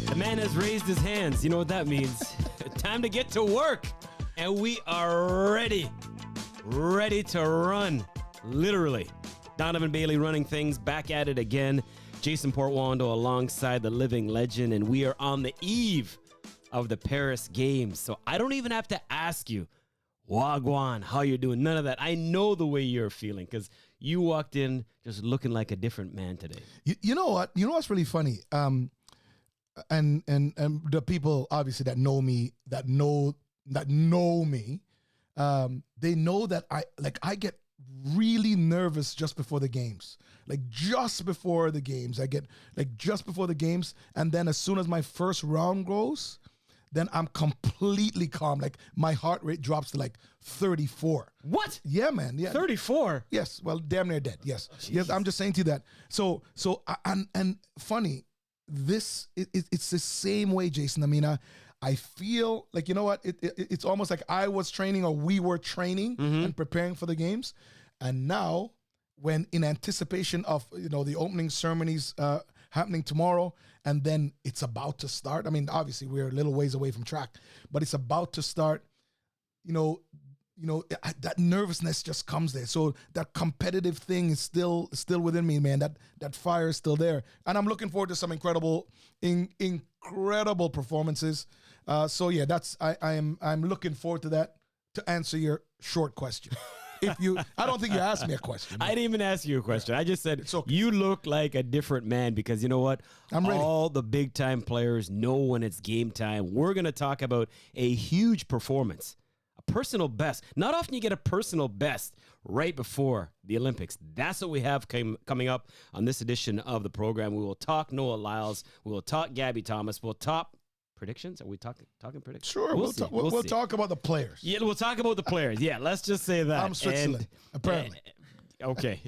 The man has raised his hands. You know what that means. Time to get to work. And we are ready to run. Literally. Donovan Bailey Running Things back at it again. Jason Portuondo alongside the living legend. And we are on the eve of the Paris Games. So I don't even have to ask you, Wagwan, how you doing? None of that. I know the way you're feeling because you walked in just looking like a different man today. You know what? You know what's really funny? And the people obviously that know me, they know that I get really nervous just before the games. And then as soon as my first round goes, then I'm completely calm. Like my heart rate drops to like 34. What? Yeah, man. Yeah. 34? Yes. Well, damn near dead. Yes. Yes. I'm just saying to you that. So funny. It's the same way, Jason. I mean, I feel like, you know what? It's almost like I was training or we were training and preparing for the games. And now, when in anticipation of, the opening ceremonies happening tomorrow, and then it's about to start. I mean, obviously we're a little ways away from track, but it's about to start. That nervousness just comes there. So that competitive thing is still within me, man. That fire is still there, and I'm looking forward to some incredible performances. So yeah, I'm looking forward to that. To answer your short question, I don't think you asked me a question. I didn't even ask you a question. I just said you look like a different man because you know what? I'm ready. All the big time players know when it's game time. We're going to talk about a huge performance. A personal best. Not often you get a personal best right before the Olympics. That's what we have coming up on this edition of the program. We will talk Noah Lyles. We will talk Gabby Thomas. We'll talk predictions. Are we talking predictions? Sure. We'll talk about the players. Yeah, we'll talk about the players. Yeah, let's just say that. I'm Switzerland, apparently. Okay.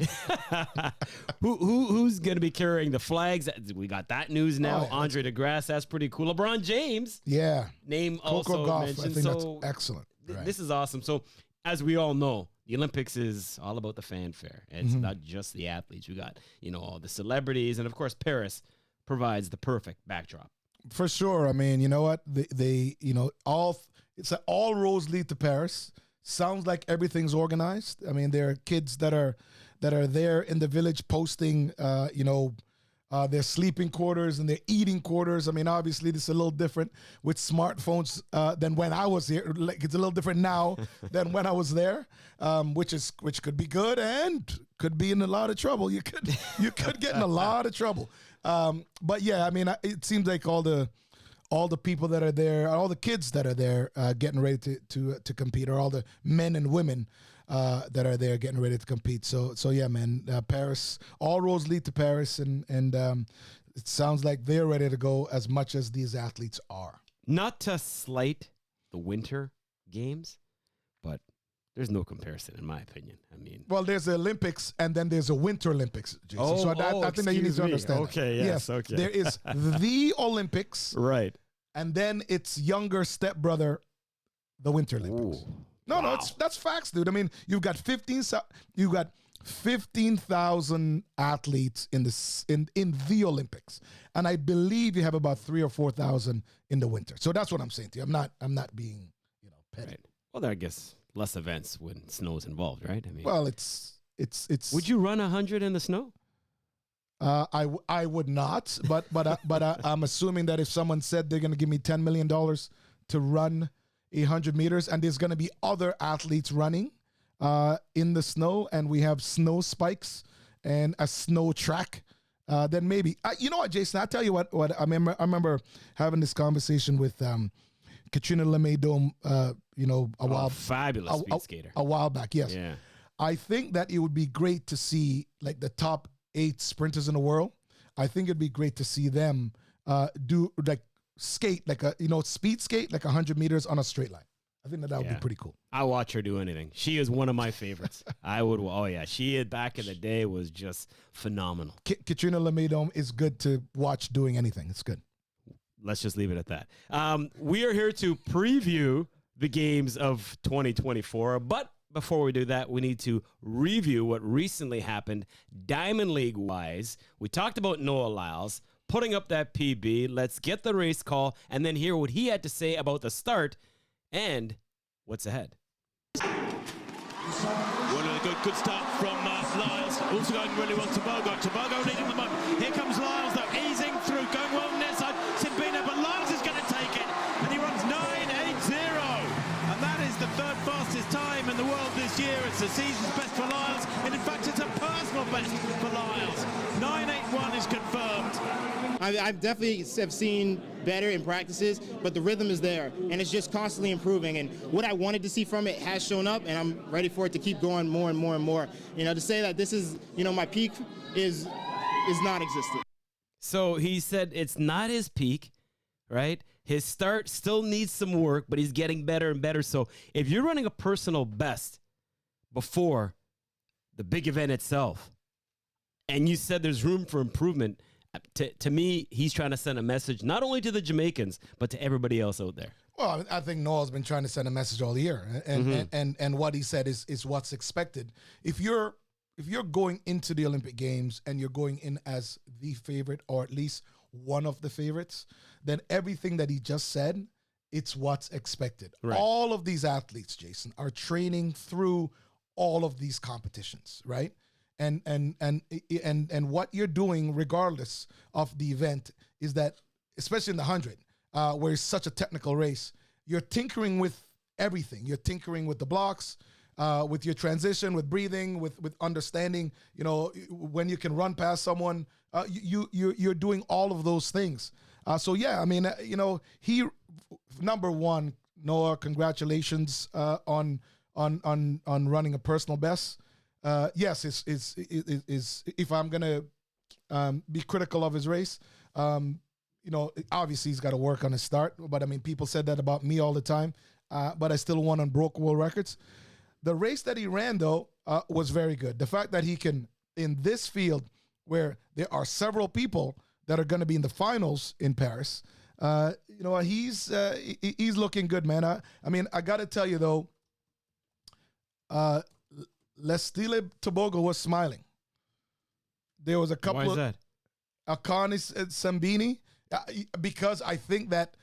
Who's going to be carrying the flags? We got that news now. Andre de Grasse, that's pretty cool. LeBron James. Yeah. Name Coco also Gauff, mentioned. I think that's excellent. Right. This is awesome. So, as we all know, the Olympics is all about the fanfare. It's not just the athletes. We got, all the celebrities. And, of course, Paris provides the perfect backdrop. For sure. I mean, you know what? All roads lead to Paris. Sounds like everything's organized. I mean, there are kids that are there in the village posting, their sleeping quarters and their eating quarters. I mean, obviously, this is a little different with smartphones than when I was here. Like, it's a little different now than when I was there, which could be good and could be in a lot of trouble. You could get in a lot of trouble. But yeah, I mean, it seems like all the people that are there, all the kids that are there getting ready to compete, or all the men and women that are there getting ready to compete. So yeah, man, Paris, all roads lead to Paris, and it sounds like they're ready to go as much as these athletes are. Not to slight the Winter Games, but there's no comparison, in my opinion. I mean, well, there's the Olympics, and then there's a Winter Olympics, Jason. I think that you need to understand. Okay, yes, okay. There is the Olympics, right, and then its younger stepbrother, the Winter Olympics. Ooh. No, that's facts, dude. I mean, you've got 15,000 athletes in the Olympics, and I believe you have about 3,000 or 4,000 in the winter. So that's what I'm saying to you. I'm not being petty. Right. Well, I guess less events when snow is involved, right? I mean, well, it's. Would you run 100 in the snow? I would not, but I'm assuming that if someone said they're going to give me $10 million to run 100 meters, and there's going to be other athletes running in the snow, and we have snow spikes and a snow track, then maybe. You know what, Jason? I'll tell you what I remember having this conversation with Katrina Lemay-Dome, fabulous speed skater. A while back, yes. Yeah. I think that it would be great to see like the top 8 sprinters in the world. I think it'd be great to see them do like skate, like speed skate, like 100 meters on a straight line. I think that would be pretty cool. I watch her do anything. She is one of my favorites. I would. Oh yeah, she back in the day was just phenomenal. Katrina Lemay-Dome is good to watch doing anything. It's good. Let's just leave it at that. We are here to preview the games of 2024, but before we do that, we need to review what recently happened Diamond League-wise. We talked about Noah Lyles putting up that PB. Let's get the race call and then hear what he had to say about the start and what's ahead. Well, a good start from Lyles. Also going really well, Tebogo. Tebogo leading the moment. Here comes Lyles, though, easing through, going well on their side. Simbine, but Lyles is going to take it, and he runs 9.80. And that is the third fastest time in the world this year. It's the season's best for Lyles, and in fact, it's a personal best for Lyles. 9.81 is confirmed. I definitely have seen better in practices, but the rhythm is there, and it's just constantly improving. And what I wanted to see from it has shown up, and I'm ready for it to keep going more and more and more. You know, to say that this is, you know, my peak is non-existent. So he said it's not his peak, right? His start still needs some work, but he's getting better and better. So if you're running a personal best before the big event itself, and you said there's room for improvement, to me, he's trying to send a message not only to the Jamaicans, but to everybody else out there. Well, I think Noah's been trying to send a message all year, and what he said is what's expected. If you're going into the Olympic Games and you're going in as the favorite, or at least one of the favorites, then everything that he just said, it's what's expected. Right. All of these athletes, Jason, are training through all of these competitions, right? And what you're doing, regardless of the event, is that, especially in the 100, where it's such a technical race, you're tinkering with everything. You're tinkering with the blocks, with your transition, with breathing, with understanding. You know, when you can run past someone, you're doing all of those things. So yeah, I mean, you know, number one, Noah, congratulations on running a personal best. Yes, is if I'm gonna be critical of his race, you know, obviously he's got to work on his start. But I mean, people said that about me all the time. But I still won on broke world records. The race that he ran though was very good. The fact that he can, in this field where there are several people that are going to be in the finals in Paris, you know, he's looking good, man. I mean, I got to tell you though. Letsile Tebogo was smiling. There was a couple. Why is that? Akani Simbine, because I think that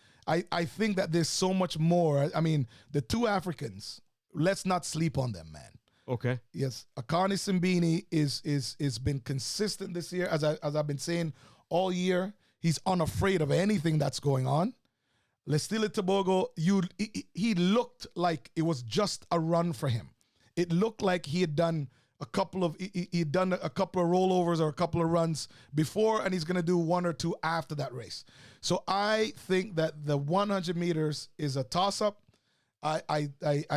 there's so much more. I mean, the two Africans. Let's not sleep on them, man. Okay. Yes, Akani Simbine is been consistent this year, as I've been saying all year. He's unafraid of anything that's going on. Letsile Tebogo, he looked like it was just a run for him. It looked like he had done a couple of rollovers or a couple of runs before, and he's going to do one or two after that race. So I think that the 100 meters is a toss-up. I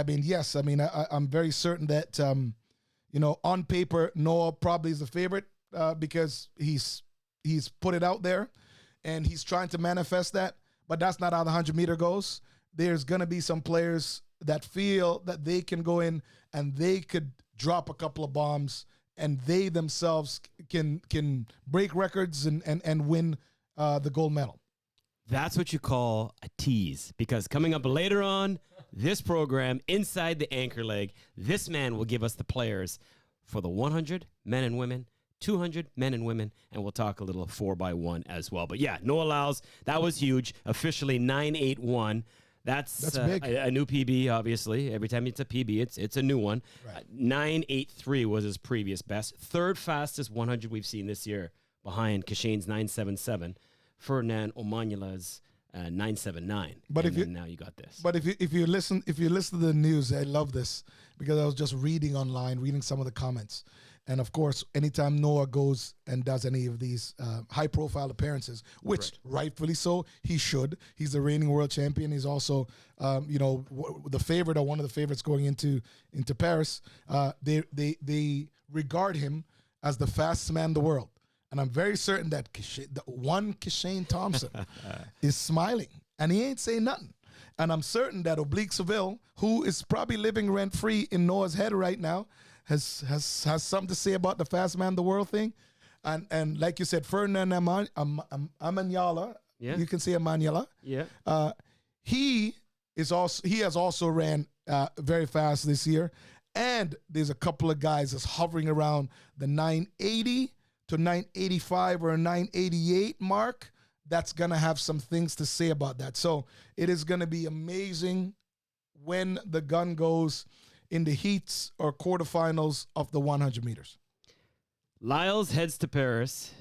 mean, yes. I mean, I'm very certain that you know, on paper, Noah probably is the favorite because he's put it out there, and he's trying to manifest that. But that's not how the 100-meter goes. There's going to be some players that feel that they can go in and they could drop a couple of bombs, and they themselves can break records and win the gold medal. That's what you call a tease, because coming up later on this program, inside the anchor leg, this man will give us the players for the 100 men and women, 200 men and women, and we'll talk a little 4x1 as well. But yeah, Noah Lyles, that was huge. Officially 9.81. That's big. A new PB, obviously. Every time it's a PB, it's a new one. Right. 9.83 was his previous best. Third fastest 100 we've seen this year, behind Kishane's 9.77, Ferdinand Omanyala's 9.79. But now you got this. But if you listen to the news, I love this because I was just reading online, reading some of the comments. And of course, anytime Noah goes and does any of these high-profile appearances, which rightfully so, he should. He's the reigning world champion. He's also, you know, the favorite or one of the favorites going into Paris. They regard him as the fastest man in the world, and I'm very certain that Kishane Thompson is smiling, and he ain't saying nothing. And I'm certain that Oblique Seville, who is probably living rent-free in Noah's head right now, has something to say about the fast man of the world thing. And like you said, Ferdinand Omanyala, you can say Omanyala. Yeah. He has also ran very fast this year. And there's a couple of guys that's hovering around the 980 to 985 or 988 mark. That's going to have some things to say about that. So it is going to be amazing when the gun goes in the heats or quarterfinals of the 100 meters. Lyles heads to Paris.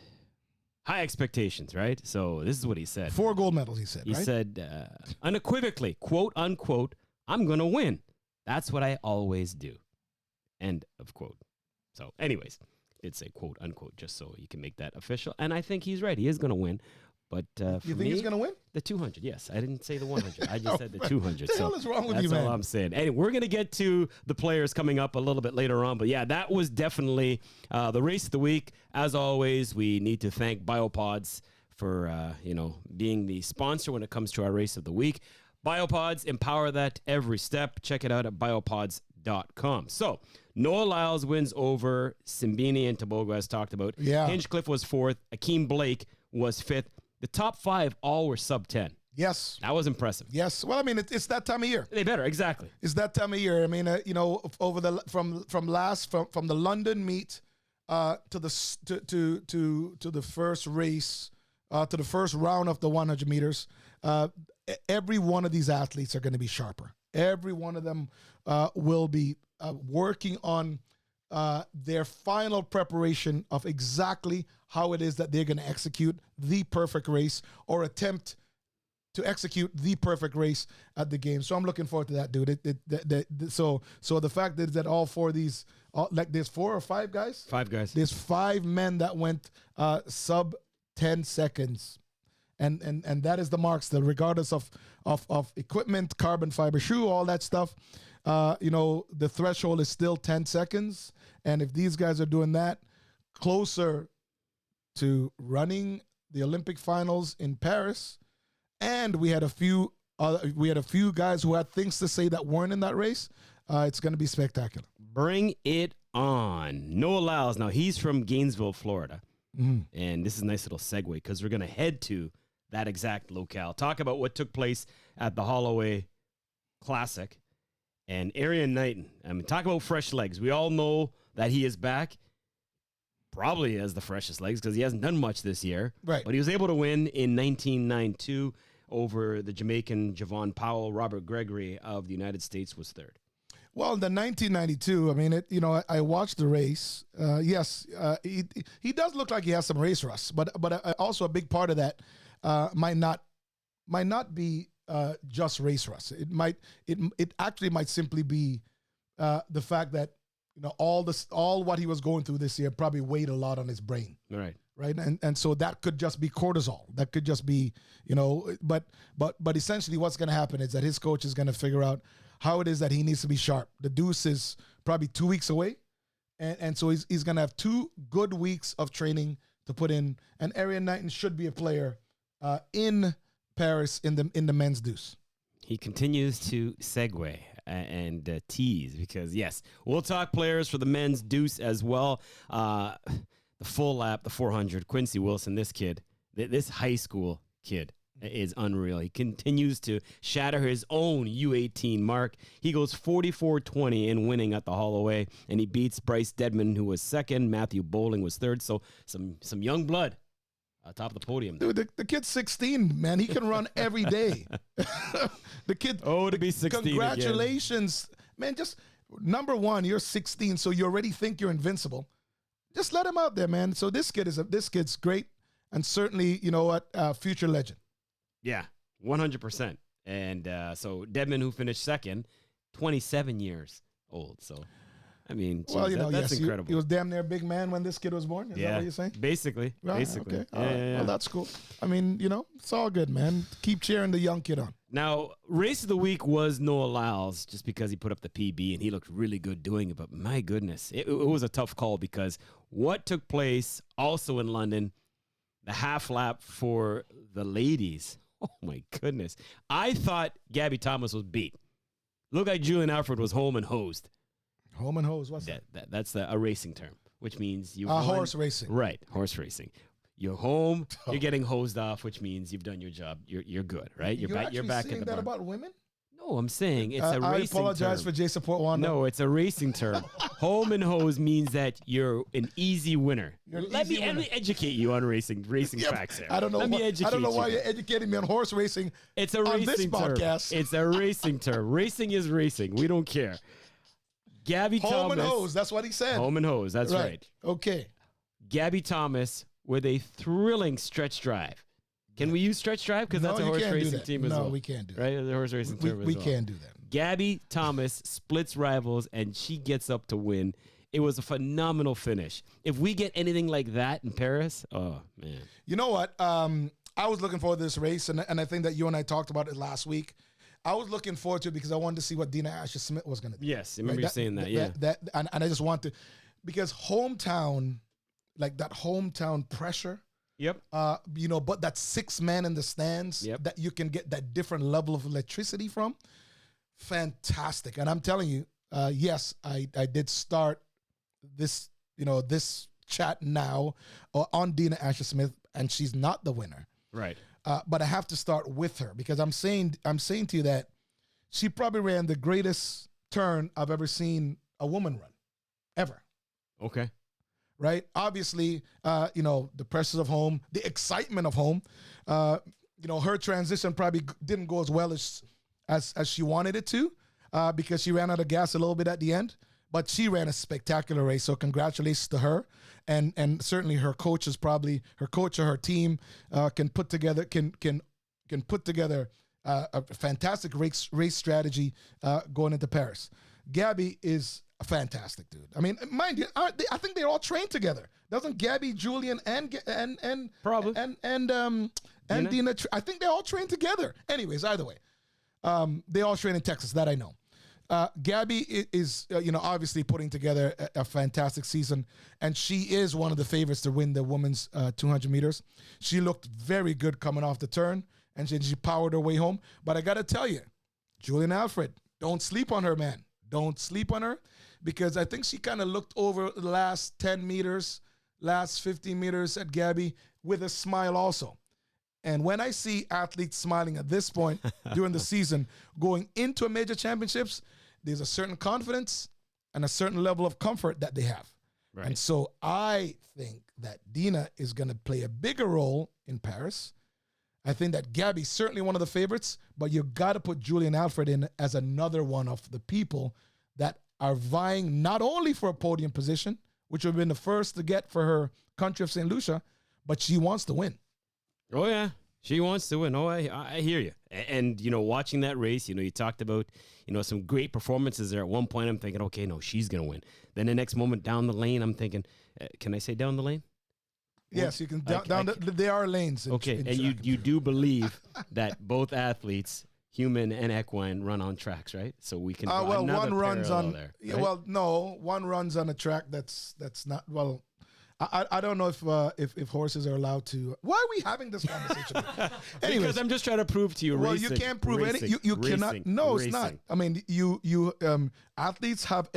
High expectations, right? So this is what he said. 4 gold medals, he said, He right? said, unequivocally, quote, unquote, I'm going to win. That's what I always do. End of quote. So anyways, it's a quote, unquote, just so you can make that official. And I think he's right. He is going to win. But You think he's going to win? The 200, yes. I didn't say the 100. I just said the 200. What the hell is wrong with you, man? That's all I'm saying. Anyway, we're going to get to the players coming up a little bit later on. But, yeah, that was definitely the race of the week. As always, we need to thank Biopods for, being the sponsor when it comes to our race of the week. Biopods, empower that every step. Check it out at biopods.com. So, Noah Lyles wins over Simbine and Tebogo, as talked about. Yeah. Hinchcliffe was 4th. Akeem Blake was 5th. The top 5 all were sub 10. Yes. That was impressive. Yes. Well, I mean, it's that time of year. They better, exactly. It's that time of year. I mean, over the from the London meet to the first race, to the first round of the 100 meters, every one of these athletes are going to be sharper. Every one of them will be working on their final preparation of exactly how it is that they're going to execute the perfect race or attempt to execute the perfect race at the game. So I'm looking forward to that, dude. So the fact is that all 4 of these, there's 4 or 5 guys? 5 guys. There's 5 men that went sub 10 seconds. And that is the marks, regardless of equipment, carbon fiber shoe, all that stuff. The threshold is still 10 seconds. And if these guys are doing that, closer to running the Olympic finals in Paris, and we had a few guys who had things to say that weren't in that race, it's going to be spectacular. Bring it on. Noah Lyles. Now, he's from Gainesville, Florida. Mm-hmm. And this is a nice little segue because we're going to head to that exact locale. Talk about what took place at the Holloway Classic. And Erriyon Knighton, I mean, talk about fresh legs. We all know that he is back. Probably has the freshest legs because he hasn't done much this year. Right. But he was able to win in 1992 over the Jamaican Javon Powell. Robert Gregory of the United States was 3rd. Well, the 1992, I mean, I watched the race. Yes, he does look like he has some race rust, but also a big part of that might not be just race rust. It actually might simply be the fact that all what he was going through this year probably weighed a lot on his brain. Right. Right. And so that could just be cortisol. That could just be, but essentially what's going to happen is that his coach is going to figure out how it is that he needs to be sharp. The deuce is probably 2 weeks away. And so he's going to have 2 good weeks of training to put in. And Erriyon Knighton should be a player in Paris in the men's deuce. He continues to segue and tease because, yes, we'll talk players for the men's deuce as well. The full lap, the 400, Quincy Wilson, this kid, this high school kid is unreal. He continues to shatter his own U18 mark. He goes 44-20 in winning at the Holloway, and he beats Bryce Dedman, who was 2nd. Matthew Bowling was 3rd. So some young blood atop the podium. Dude, the kid's 16, man. He can run every day. The kid. Oh, to be 16 congratulations. Again. Man, just, number one, you're 16, so you already think you're invincible. Just let him out there, man. So this kid's great, and certainly, future legend. Yeah, 100%. And so Dedman, who finished 2nd, 27 years old. So, I mean, geez, that's incredible. He was damn near a big man when this kid was born. Is that what you're saying? Basically. Right, Basically. Okay. All right. Well, that's cool. I mean, it's all good, man. Keep cheering the young kid on. Now, race of the week was Noah Lyles, just because he put up the PB and he looked really good doing it. But my goodness, it was a tough call because what took place also in London, the half lap for the ladies. Oh, my goodness. I thought Gabby Thomas was beat. Looked like Julien Alfred was home and hosed. Home and hose, what's that? That's a racing term, which means you horse racing. Right, horse racing. You're home, you're getting hosed off, which means you've done your job. You're good, right? You're back in the saying that barn. about women? No, I'm saying it's a I racing apologize term. for Jason Portuondo. No, it's a racing term. Home and hose means that you're an easy winner. You're an Let easy me winner. educate you on racing Yeah, facts here. I don't know. Let me educate I don't know why you. you're educating me on horse racing. It's a on racing this term. podcast. It's a racing term. Racing is racing. We don't care. Gabby Home Thomas. and hose. That's what he said. Home and hose. That's right. Okay. Gabby Thomas with a thrilling stretch drive. Can we use stretch drive? Because that's a you horse can't do racing that. team as no, well. we can't do Right? The horse racing that. term as We well. can't do that. Gabby Thomas splits rivals and she gets up to win. It was a phenomenal finish. If we get anything like that in Paris, oh, man. You know what? I was looking forward to this race, and I think that you and I talked about it last week. I was looking forward to it because I wanted to see what Dina Asher-Smith was going to do. Yes, I remember you saying that, yeah. And I just want to, because hometown, like that hometown pressure, Yep. but that 6 man in the stands that you can get that different level of electricity from, fantastic. And I'm telling you, yes, I did start this chat now on Dina Asher-Smith, and she's not the winner. Right. But I have to start with her because I'm saying to you that she probably ran the greatest turn I've ever seen a woman run, ever. Okay. Right? Obviously, the pressures of home, the excitement of home. Her transition probably didn't go as well as she wanted it to because she ran out of gas a little bit at the end. But she ran a spectacular race, so congratulations to her. And certainly her coach or her team can put together a fantastic race strategy going into Paris. Gabby is a fantastic dude. I mean, mind you, I think they're all trained together. Doesn't Gabby, Julien, and Probably. and Dina? I think they all train together. Anyways, either way, they all train in Texas. That I know. Gabby is obviously putting together a fantastic season, and she is one of the favorites to win the women's 200 meters. She looked very good coming off the turn, and she powered her way home. But I got to tell you, Julien Alfred, don't sleep on her, man. Don't sleep on her, because I think she kind of looked over the last 10 meters, last 15 meters at Gabby with a smile also. And when I see athletes smiling at this point during the season, going into a major championships, there's a certain confidence and a certain level of comfort that they have. Right. And so I think that Dina is going to play a bigger role in Paris. I think that Gabby's certainly one of the favorites, but you got to put Julien Alfred in as another one of the people that are vying not only for a podium position, which would have been the first to get for her country of St. Lucia, but she wants to win. Oh, yeah. She wants to win. Oh, I hear you. And, watching that race, you talked about, some great performances there. At one point, I'm thinking, okay, no, she's going to win. Then the next moment down the lane, I'm thinking, can I say down the lane? Yes, you can. There are lanes. Okay, and you do believe that both athletes, human and equine, run on tracks, right? So we can. One runs on. There, right? Well, no, one runs on a track that's not well. I don't know if horses are allowed to. Why are we having this conversation? Anyways, because I'm just trying to prove to you. Well, racing, you can't prove racing, any. You racing, cannot. No, racing. it's not. I mean, you athletes have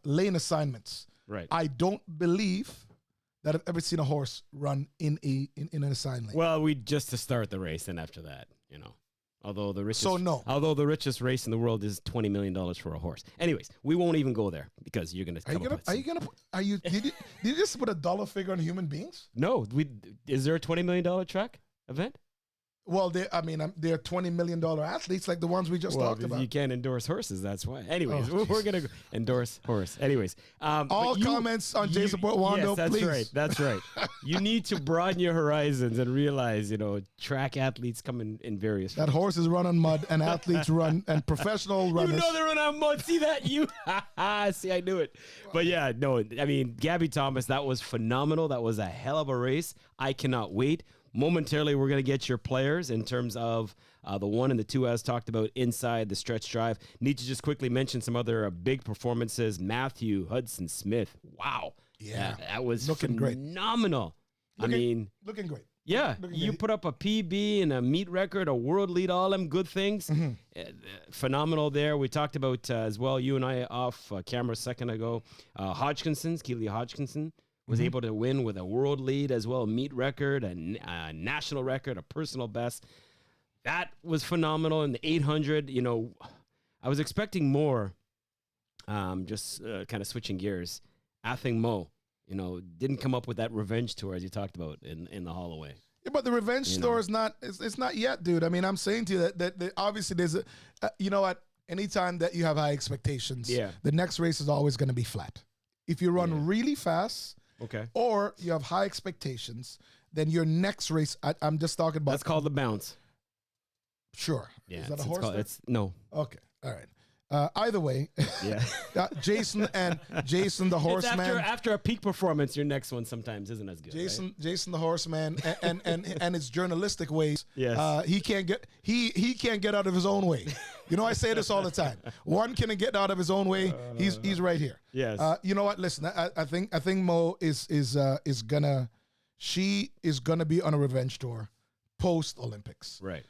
lane assignments. Right. I don't believe that I've ever seen a horse run in an assigned lane. Well, just to start the race, and after that, although the richest race in the world is $20 million for a horse. Anyways, we won't even go there because you're gonna. Did you just put a dollar figure on human beings? No, is there a $20 million track event? Well, they're $20 million athletes like the ones we just talked about. You can't endorse horses, that's why. Anyways, we're going to endorse horse. Anyways. All comments on Jason Portuondo, yes, please. That's right. You need to broaden your horizons and realize, track athletes come in various That horses run on mud and athletes run and professional runners. They run on mud. See that? See, I knew it. But yeah, no, I mean, Gabby Thomas, that was phenomenal. That was a hell of a race. I cannot wait. Momentarily, we're going to get your players in terms of the 1 and the 2 as talked about inside the stretch drive. Need to just quickly mention some other big performances. Matthew Hudson-Smith. Wow. Yeah. That was looking phenomenal. Looking great. Yeah. You put up a PB and a meet record, a world lead, all them good things. Mm-hmm. Phenomenal there. We talked about as well, you and I off camera a second ago, Keely Hodgkinson. Was able to win with a world lead as well, a meet record, a national record, a personal best. That was phenomenal. In the 800, you know, I was expecting more. Just kind of switching gears. Athing Mo, you know, didn't come up with that revenge tour as you talked about in the Holloway. Yeah, but the revenge tour is not. It's not yet, dude. I mean, I'm saying to you that obviously there's a. You know what? Anytime that you have high expectations, the next race is always going to be flat. If you run really fast, or you have high expectations, then your next race. I'm just talking about. That's called the bounce. Sure. Yeah. Is that a horse? No. Okay. All right. Either way, yeah. Jason the horseman. After a peak performance, your next one sometimes isn't as good. Jason the horseman, and his journalistic ways. Yes. He can't get out of his own way. You know, I say this all the time. One can get out of his own way. He's right here. Yes. You know what? Listen, I think Mo is gonna be on a revenge tour post Olympics. Right.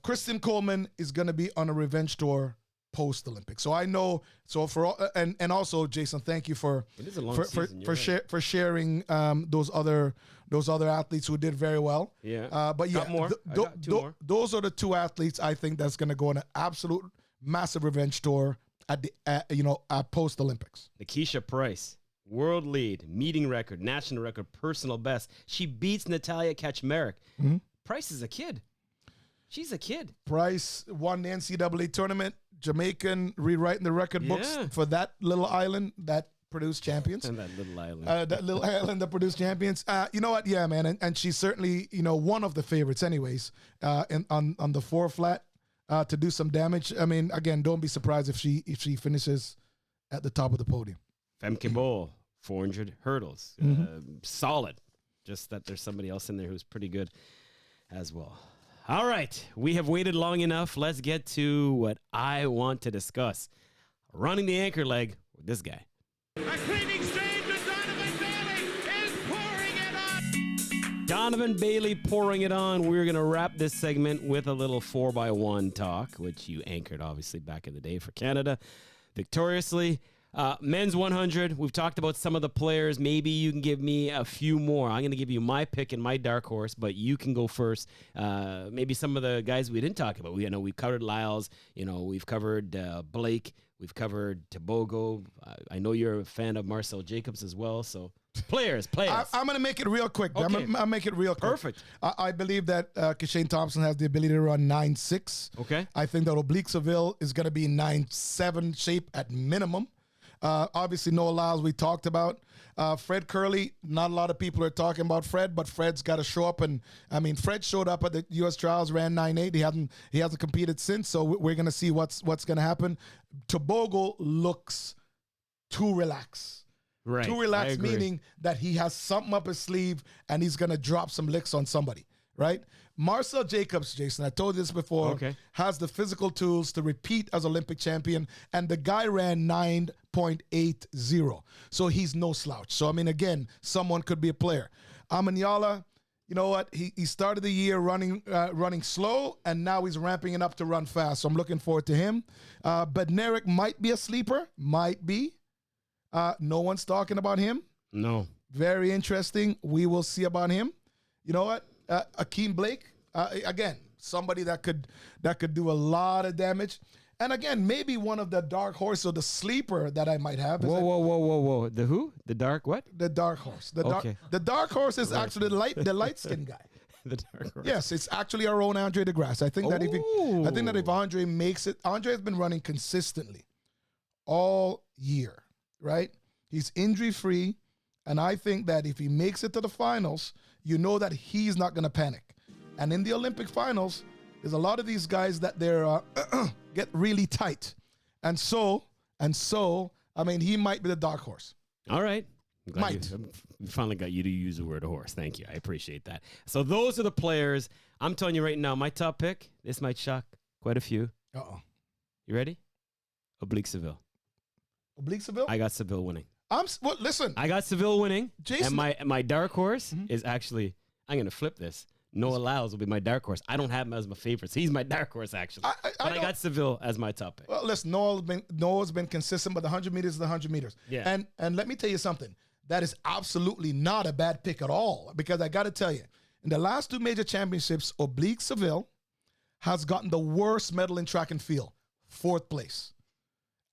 Kristen Coleman is gonna be on a revenge tour post Olympics. So I know. So for all, and also Jason, thank you for sharing those other athletes who did very well. Yeah. But yeah, got more. Got two more. Those are the two athletes I think that's going to go on an absolute massive revenge tour at post Olympics. Nikisha Price, world lead, meeting record, national record, personal best. She beats Natalia Kaczmarek. Mm-hmm. Price is a kid. She's a kid. Price won the NCAA tournament. Jamaican rewriting the record books for that little island that produced champions. And that little island. That little island that produced champions. You know what? Yeah, man. And she's certainly, one of the favorites anyways, on the 4 flat to do some damage. I mean, again, don't be surprised if she finishes at the top of the podium. Femke Bol, 400 hurdles. Solid. Just that there's somebody else in there who's pretty good as well. All right, we have waited long enough. Let's get to what I want to discuss. Running the anchor leg with this guy. A clean exchange with Donovan Bailey is pouring it on. Donovan Bailey pouring it on. We're going to wrap this segment with a little 4x1 talk, which you anchored, obviously, back in the day for Canada victoriously. Men's 100, we've talked about some of the players. Maybe you can give me a few more. I'm going to give you my pick and my dark horse, but you can go first. Maybe some of the guys we didn't talk about. We've covered Lyles. We've covered Blake. We've covered Tebogo. I know you're a fan of Marcell Jacobs as well. So players. I'm going to make it real quick. Okay. I'm going to make it real quick. Perfect. I believe that Kishane Thompson has the ability to run 9.6. Okay. I think that Oblique Seville is going to be 9.7 shape at minimum. Obviously, Noah Lyles, we talked about. Fred Kerley, not a lot of people are talking about Fred, but Fred's got to show up. And, I mean, Fred showed up at the U.S. trials, ran 9.8. He hasn't competed since, so we're going to see what's going to happen. Tebogo looks too relaxed. Right. Too relaxed, meaning that he has something up his sleeve and he's going to drop some licks on somebody, right? Marcell Jacobs, Jason, I told you this before, has the physical tools to repeat as Olympic champion, and the guy ran 9.80. So he's no slouch. So, I mean, again, someone could be a player. Amanyala, you know what? He started the year running slow, and now he's ramping it up to run fast. So I'm looking forward to him. Bednarek might be a sleeper. Might be. No one's talking about him. No. Very interesting. We will see about him. You know what? Akeem Blake, again, somebody that could do a lot of damage. And again, maybe one of the dark horse or the sleeper that I might have. Whoa. The who? The dark what? The dark horse. The dark horse is actually the light-skinned guy. The dark horse. Yes, it's actually our own Andre de Grasse. I think that if Andre makes it, Andre has been running consistently all year, right? He's injury-free, and I think that if he makes it to the finals, you know that he's not going to panic. And in the Olympic finals, there's a lot of these guys that they're get really tight. And so, I mean, he might be the dark horse. All right. We finally got you to use the word horse. Thank you. I appreciate that. So those are the players. I'm telling you right now, my top pick, this might shock quite a few. Uh-oh. You ready? Oblique Seville. Oblique Seville? I got Seville winning. Listen. I got Seville winning. Jason. And my dark horse is actually, I'm going to flip this. Noah Lyles will be my dark horse. I don't have him as my favorite. So he's my dark horse, actually. I got Seville as my top pick. Well, listen, Noah's been consistent, but the 100 meters is the 100 meters. Yeah. And let me tell you something. That is absolutely not a bad pick at all, because I got to tell you, in the last 2 major championships, Oblique Seville has gotten the worst medal in track and field, 4th place.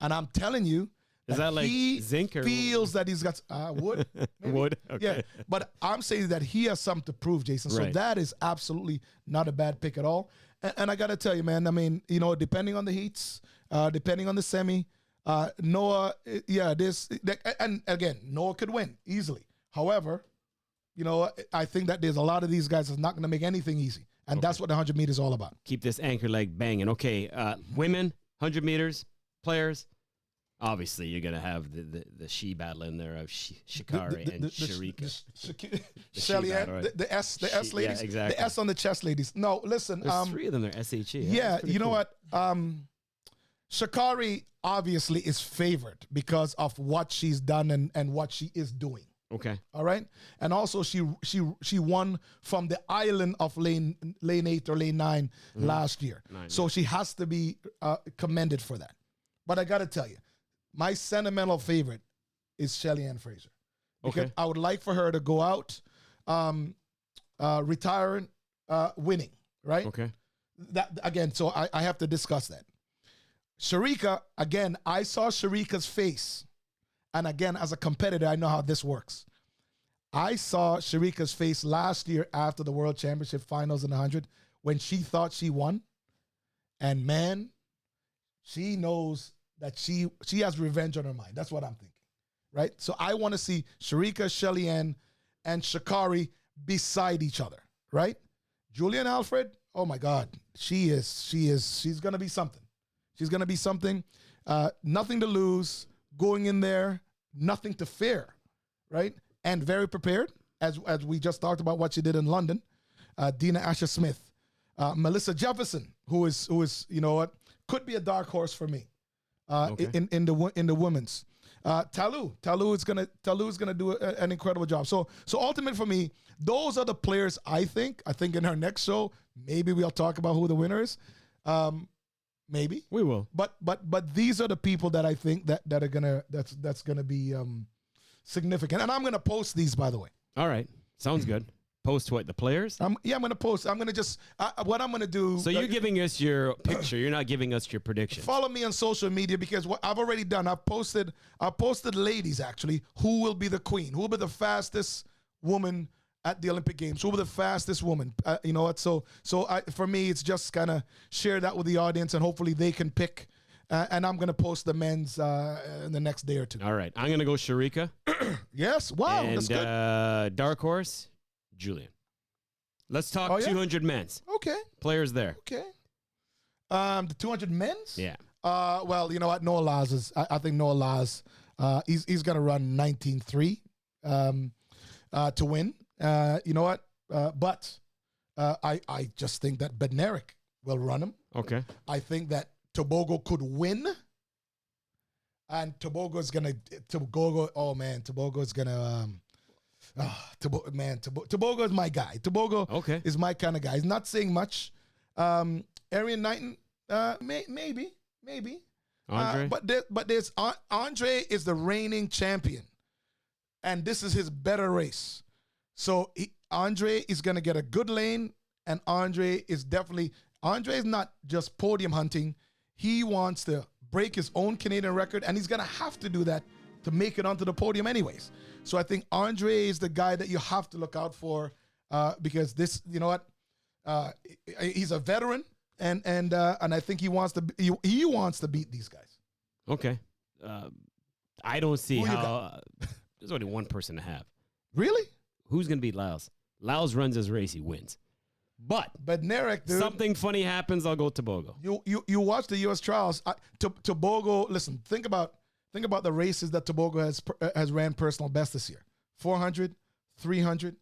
And I'm telling you, Is that like he zinc or feels that he's got wood. maybe? wood? Okay. Yeah, but I'm saying that he has something to prove, Jason. So Right. that is absolutely not a bad pick at all. And I got to tell you, man, I mean, you know, depending on the heats, depending on the semi, Noah, and again, Noah could win easily. However, you know, I think that there's a lot of these guys that's not going to make anything easy. And that's what the 100 meters is all about. Keep this anchor leg banging. Okay, women, 100 meters, players. Obviously, you're going to have the she battle in there of Sha'Carri and Shericka. Shelly-Ann, right. the S ladies. Yeah, exactly. The S on the chest ladies. No, listen. There's 3 of them. They're SHE. Yeah, you know what? Sha'Carri obviously is favored because of what she's done and what she is doing. Okay. All right, and also she won from the island of lane 8 or lane 9 last year, so she has to be commended for that. But I got to tell you, my sentimental favorite is Shelly-Ann Fraser, because I would like for her to go out, retiring, winning. Right. Okay. That again. So I have to discuss that. Shericka, again, I saw Shericka's face. And again, as a competitor, I know how this works. I saw Shericka's face last year after the World Championship Finals in the 100 when she thought she won. And man, she knows that she has revenge on her mind. That's what I'm thinking, right? So I want to see Shericka, Shelly-Ann, and Sha'Carri beside each other, right? Julien Alfred, oh my God, she's going to be something. She's going to be something. Nothing to lose. Going in there, nothing to fear, right? And very prepared, as we just talked about what she did in London. Dina Asher-Smith, Melissa Jefferson, who is you know what, could be a dark horse for me. In the women's, Talu is gonna do an incredible job. So ultimately for me, those are the players I think in our next show maybe we'll talk about who the winner is. Maybe we will, but these are the people that I think that are gonna that's gonna be significant, and I'm gonna post these, by the way. All right, sounds good. Post what, the players? I'm gonna post. I'm gonna just what I'm gonna do. So you're giving us your picture. You're not giving us your prediction. Follow me on social media, because what I've already done. I've posted ladies actually who will be the queen, who will be the fastest woman at the Olympic Games, who will be the fastest woman. You know what? So for me, it's just kind of share that with the audience, and hopefully they can pick. And I'm going to post the men's in the next day or two. All right. I'm going to go Shericka. Yes. Wow. And, that's good. Dark horse, Julien. Let's talk 200 men's. Okay. Players there. Okay. The 200 men's? Yeah. Well, you know what? Noah Lyles is, I think Noah Lyles, he's going to run 19.3 to win. You know what? But I just think that Bednarek will run him. Okay. I think that Tebogo could win. And Tebogo is going to, Tebogo is going to, Tebogo is my guy. Tebogo is my kind of guy. He's not saying much. Erriyon Knighton, maybe. Andre? But there's Andre is the reigning champion. And this is his better race. So Andre is going to get a good lane, and Andre is not just podium hunting. He wants to break his own Canadian record, and he's going to have to do that to make it onto the podium anyways. So I think Andre is the guy that you have to look out for because this, you know what, he's a veteran, and I think he wants to beat these guys. Okay. I don't see how there's only one person to have. Really? Who's going to beat Lyles? Lyles runs his race, he wins. But Bednarek, dude, something funny happens, I'll go Tebogo. You watch the U.S. trials. Tebogo, listen, think about the races that Tebogo has ran personal best this year. 400, 300,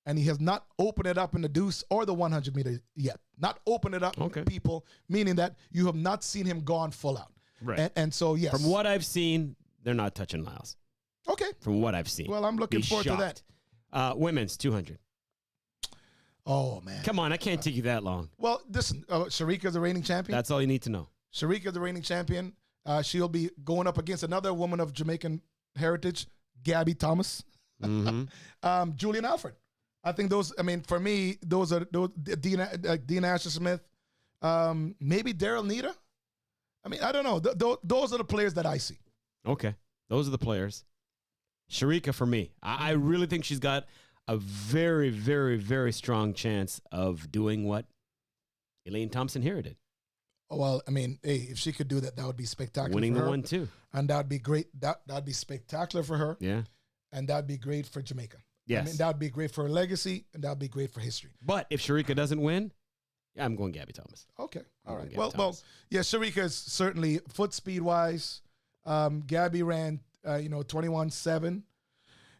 and he has not opened it up in the deuce or the 100 meter yet. Not opened it up, people, meaning that you have not seen him gone full out. Right. And so, yes. From what I've seen, they're not touching Lyles. Okay. From what I've seen. Well, I'm looking forward to that. Women's 200. Oh, man. Come on, I can't take you that long. Well, listen, Shericka is the reigning champion. That's all you need to know. Shericka is the reigning champion. She'll be going up against another woman of Jamaican heritage, Gabby Thomas. Mm-hmm. Julien Alfred. I think those, for me, those are Dina Asher-Smith, Maybe Daryl Nita. I mean, I don't know. Those are the players that I see. Okay. Those are the players. Shericka for me. I really think she's got a very, very, very strong chance of doing what Elaine Thompson-Herah did. Well, I mean, hey, if she could do that, that would be spectacular. Winning for the her. 1-2. And that'd be great. That'd be spectacular for her. Yeah. And that'd be great for Jamaica. Yes. I mean, that'd be great for her legacy, and that'd be great for history. But if Shericka doesn't win, I'm going Gabby Thomas. Okay. All right. Gabby Well, Thomas. yeah, Shericka is certainly foot speed wise. Gabby ran, 21.7.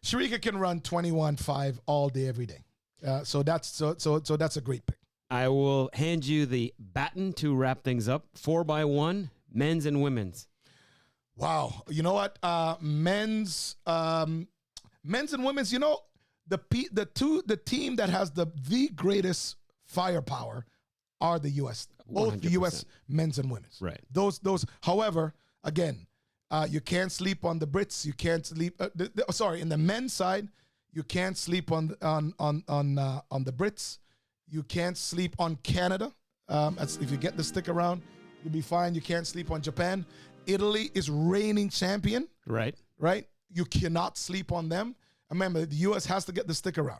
Shericka can run 21.5 all day, every day. So that's a great pick. I will hand you the baton to wrap things up. 4x1, men's and women's. Wow. You know what? Men's and women's, the team that has the greatest firepower are the U.S. Both the 100%. U.S. men's and women's. Right. Those. However, again, you can't sleep on the Brits. You can't sleep. In the men's side, you can't sleep on the Brits. You can't sleep on Canada. If you get the stick around, you'll be fine. You can't sleep on Japan. Italy is reigning champion. Right. Right. You cannot sleep on them. Remember, the U.S. has to get the stick around.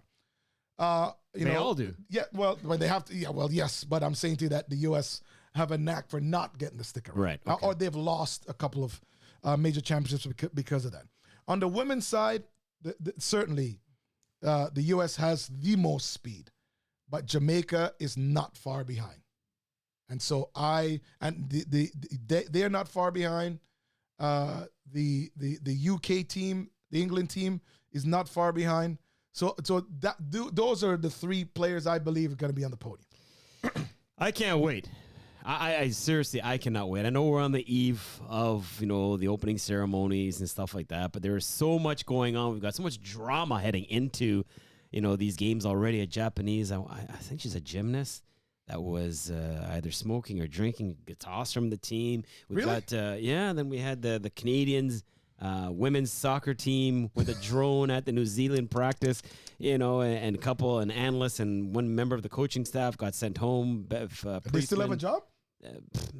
They all do. Yeah, well, they have to. Yeah, well, yes, but I'm saying to you that the U.S. have a knack for not getting the stick around. Right. Okay. Or they've lost a couple of major championships because of that. On the women's side, certainly the U.S. has the most speed, but Jamaica is not far behind. And so they're not far behind. The UK team, the England team, is not far behind. So those are the three players I believe are going to be on the podium. I can't wait. I seriously, I cannot wait. I know we're on the eve of, the opening ceremonies and stuff like that, but there is so much going on. We've got so much drama heading into, these games already. A Japanese, I think she's a gymnast that was either smoking or drinking, got tossed from the team. We've Really? got, then we had the Canadians women's soccer team with a drone at the New Zealand practice, and a couple, an analyst and one member of the coaching staff got sent home. They still have a job?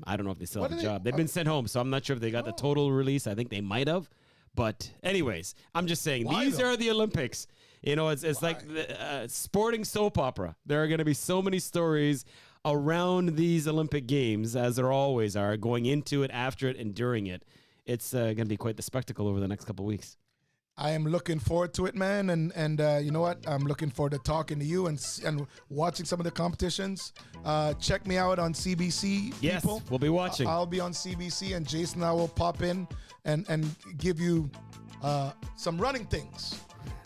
I don't know if they still What have a did they- job. They've been sent home, so I'm not sure if they got the total release. I think they might have. But anyways, I'm just saying, Why these though? are the Olympics. It's like the, sporting soap opera. There are going to be so many stories around these Olympic Games, as there always are, going into it, after it, and during it. It's going to be quite the spectacle over the next couple of weeks. I am looking forward to it, man, and you know what? I'm looking forward to talking to you and watching some of the competitions. Check me out on CBC. Yes, people. we'll be watching. I'll be on CBC, and Jason and I will pop in and give you some running things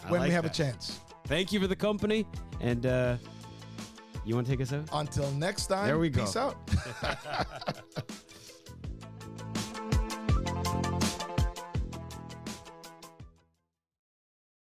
when we like have that. a chance. Thank you for the company, and you want to take us out? Until next time, There we go. peace out.